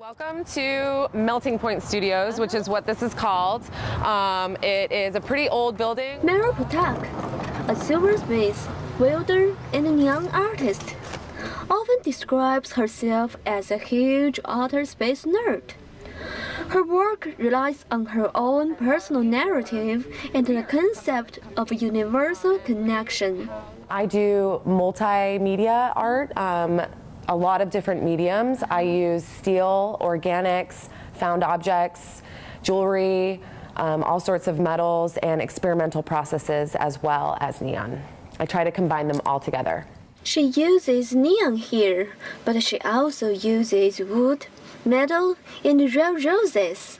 Welcome to Melting Point Studios, which is what this is called. It is a pretty old building. Meryl Patak, a silversmith, welder, and neon artist, often describes herself as a huge outer space nerd. Her work relies on her own personal narrative and the concept of universal connection. I do multimedia art, a lot of different mediums. I use steel, organics, found objects, jewelry, all sorts of metals, and experimental processes, as well as neon. I try to combine them all together. She uses neon here, but she also uses wood, metal, and real roses.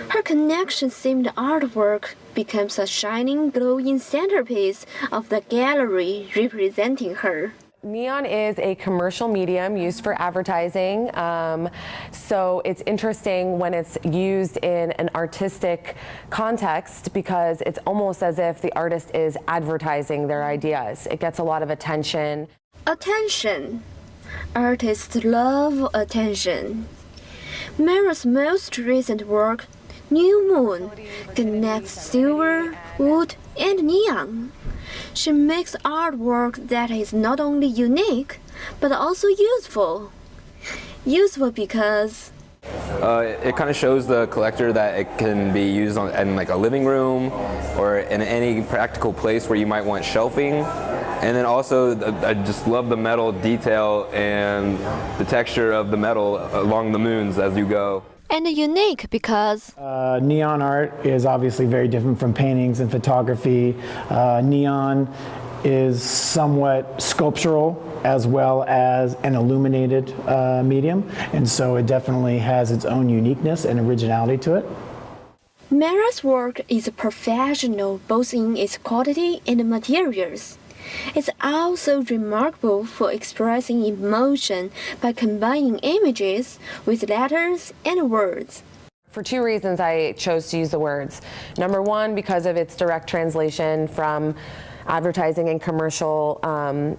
Her connection-themed artwork becomes a shining, glowing centerpiece of the gallery representing her. Neon is a commercial medium used for advertising, so it's interesting when it's used in an artistic context because it's almost as if the artist is advertising their ideas. It gets a lot of attention. Attention. Artists love attention. Meryl's most recent work, New Moon, connects silver, wood, and neon. She makes artwork that is not only unique, but also useful. Useful because it kind of shows the collector that it can be used in like a living room or in any practical place where you might want shelving. And then also, I just love the metal detail and the texture of the metal along the moons as you go. And unique because neon art is obviously very different from paintings and photography. Neon is somewhat sculptural as well as an illuminated medium, and so it definitely has its own uniqueness and originality to it. Meryl's work is professional both in its quality and materials. It's also remarkable for expressing emotion by combining images with letters and words. For two reasons I chose to use the words. Number one, because of its direct translation from advertising and commercial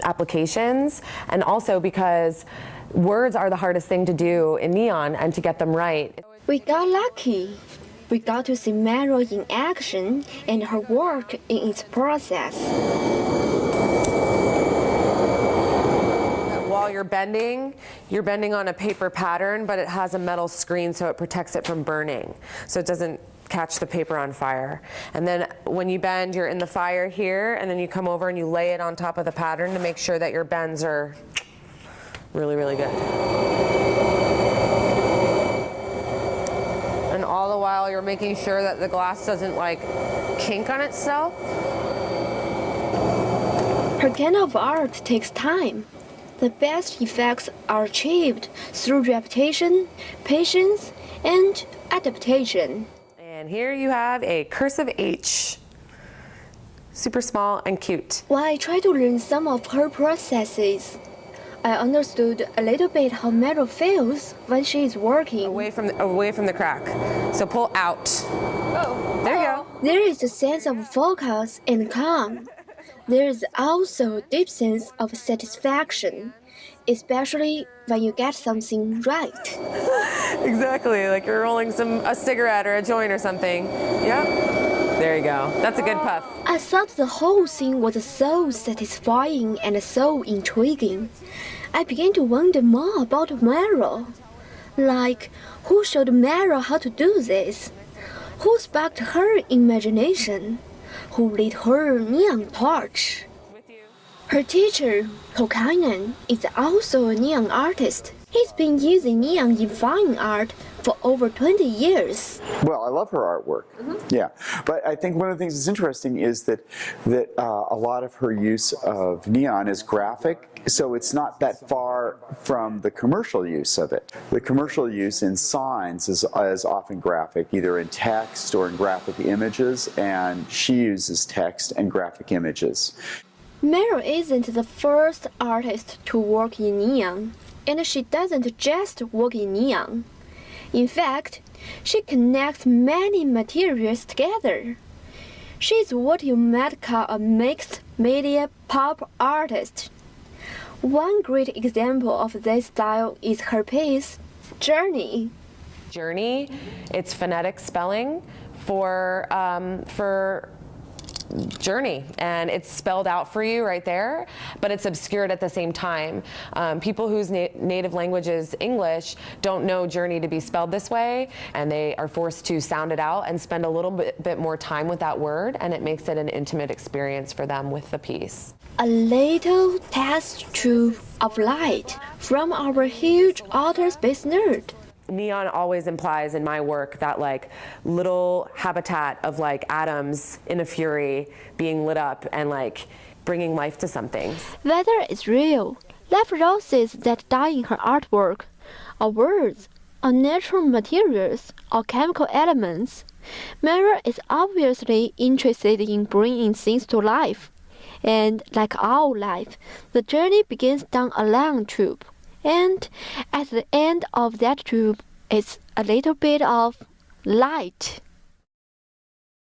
applications, and also because words are the hardest thing to do in neon and to get them right. We got lucky. We got to see Meryl in action and her work in its process. While you're bending on a paper pattern, but it has a metal screen so it protects it from burning, so it doesn't catch the paper on fire. And then when you bend, you're in the fire here, and then you come over and you lay it on top of the pattern to make sure that your bends are really, really good. And all the while you're making sure that the glass doesn't like kink on itself. Her kind of art takes time. The best effects are achieved through repetition, patience, and adaptation. And here you have a cursive H. Super small and cute. When I tried to learn some of her processes, I understood a little bit how Meryl feels when she is working. Away from the crack. So pull out. Oh. There you go. There is a sense of focus and calm. There is also a deep sense of satisfaction, especially when you get something right. Exactly, like you're rolling a cigarette or a joint or something. Yep. There you go. That's a good puff. I thought the whole thing was so satisfying and so intriguing. I began to wonder more about Meryl. Like, who showed Meryl how to do this? Who sparked her imagination? Who lit her neon torch? Her teacher, Kokainen, is also a neon artist. He's been using neon in fine art for over 20 years. Well, I love her artwork. Yeah, but I think one of the things that's interesting is that a lot of her use of neon is graphic, so it's not that far from the commercial use of it. The commercial use in signs is often graphic, either in text or in graphic images, and she uses text and graphic images. Meryl isn't the first artist to work in neon, and she doesn't just work in neon. In fact, she connects many materials together. She's what you might call a mixed media pop artist. One great example of this style is her piece, Journey. Journey, it's phonetic spelling for journey, and it's spelled out for you right there, but it's obscured at the same time. People whose native language is English don't know journey to be spelled this way, and they are forced to sound it out and spend a little bit more time with that word, and it makes it an intimate experience for them with the piece. A little test tube of light from our huge outer space nerd. Neon always implies in my work that like little habitat of like atoms in a fury being lit up and like bringing life to something. Whether it's real, life roses that die in her artwork, or words, or natural materials, or chemical elements, Mara is obviously interested in bringing things to life. And like our life, the journey begins down a long tube. And at the end of that tube is a little bit of light.